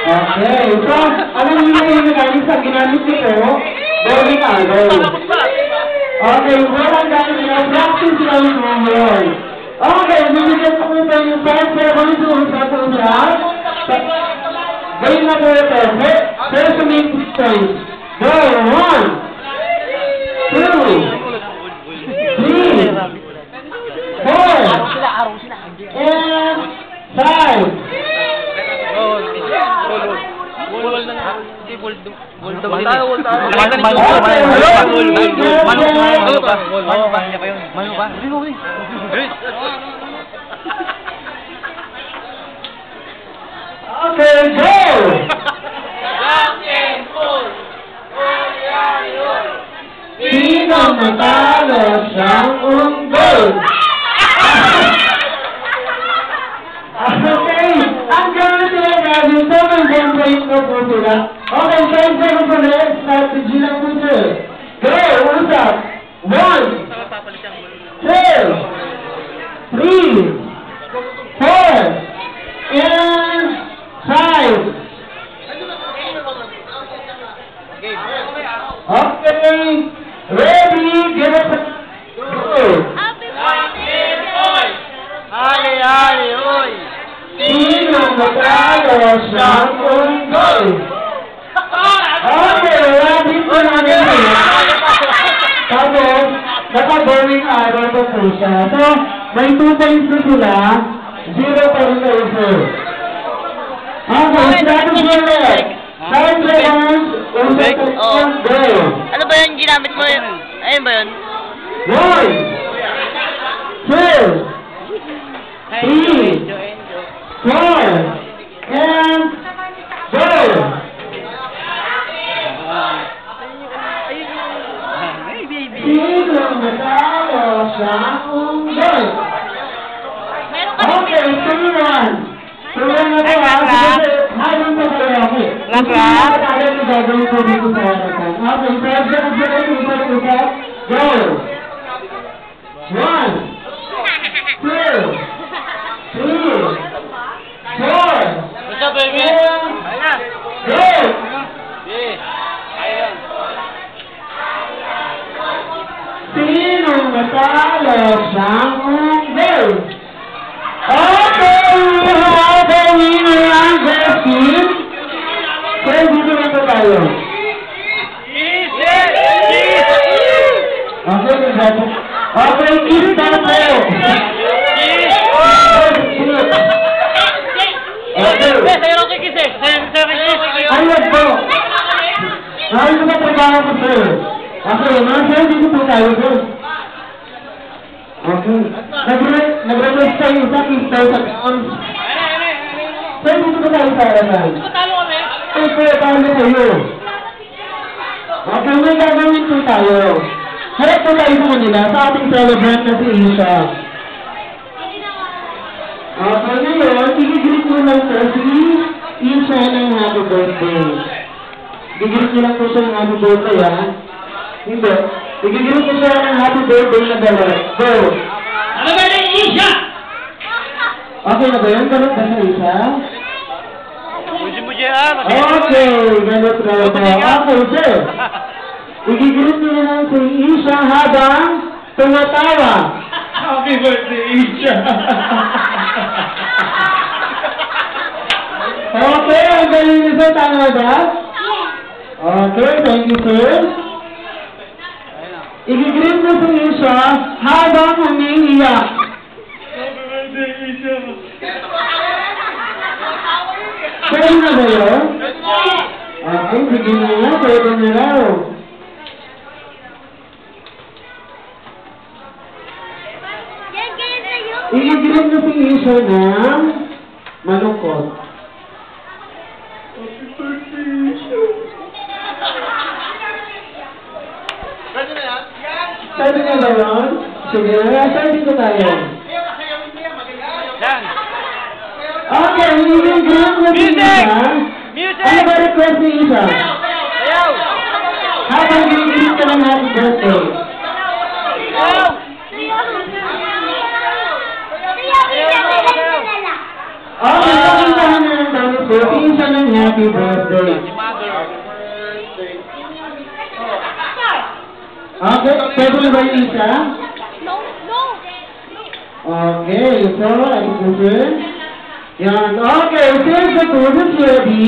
Okay, so, alam niyo yung nagamit sa ginamit nito, bowling alley. Okay, walang gamit nila, practice lang ngayon. Okay, bibigyan ko po tayo yung 5 seconds sa usap. Gawin na po ito. First main points. Go, 1, 2, 3, 4, and 5. Okay, go! Sino matalo siyang unggol? Okay, ang gamit nila gagawin ito, may gameplay ko po sila. Okay, 5 seconds for the next strategy lang po sir. Go, usap. 1, 2, 3, 4, and 5. Okay, ready, give us a go. Ali, oy! Sino matalo siyang unggol? Okay, ready po namin sila. Tapos, naka-bowling arrow po po siya. So, may 2 points na sila, 0 pa rin kayo sir. Okay, strategy ulit. 5 seconds, usap po yung go. Ano ba yun ginamit mo yun? Ayun ba yun? 1, 2, 3, 4, and go! Sino matalo siyang unggol? Okay, turuan. Turuan na po ha. Habang pa kayo ako. Lahat tayo na gagawin ko dito sa harapan. Okay, pressure na sila yung usap. Go! 1, 2, 3, 4, What's up, baby? go! Sino matalo siyang unggol? Okay, we have a winner ang first team. Kaya dito na po tayo. Okay, kiss na po. Ayun po. Ayun na trabaho ko sir. Okay, sir, dito po tayo sir. Okay. Nag-request tayo sa kiss tayo sa accounts. Sir, dito po tayo sa harapan. Sir, talo kayo. Okay, may gagawin po tayo. Harap po tayo sa kanila sa ating celebrant na si Isha. Okay, ngayon, igigreet mo lang sir si Isha ng happy birthday. Igigreet mo lang po siya ng happy birthday ha. Hindi. Igigreet mo siya ng happy birthday na dalawa. Go! Ano ba na Isha? Okay na ba yun? Ganun ba sa Isha? Muji ah. Okay, ganun na ba? Okay, sir. Igigreet mo lang si Isha habang tumatawa. Happy birthday, Isha! Okay, ang galing niyo sir, tama ba? Okay, thank you sir. Igigreet mo si Isha habang umiiyak. Happy birthday, Isha! Pwede na ba yun? Okay, sige na nga, pwede na raw. Igigreet mo si Isha ng malungkot. Happy birthday, Isha! Pwede na ba yun? Sige na, saan dito tayo? Yan. Okay, igigreet mo si Isha. Music! Ano ba request ni Isha? Ayaw! Habang igigreet ka ng happy birthday. Ayaw! Okay, pakitahan na ng dami po. Isa ng happy birthday. Si Mother. Okay, pwede na ba yung isa? No, no. Okay, so, ayusin. Yan, okay, since the food is ready,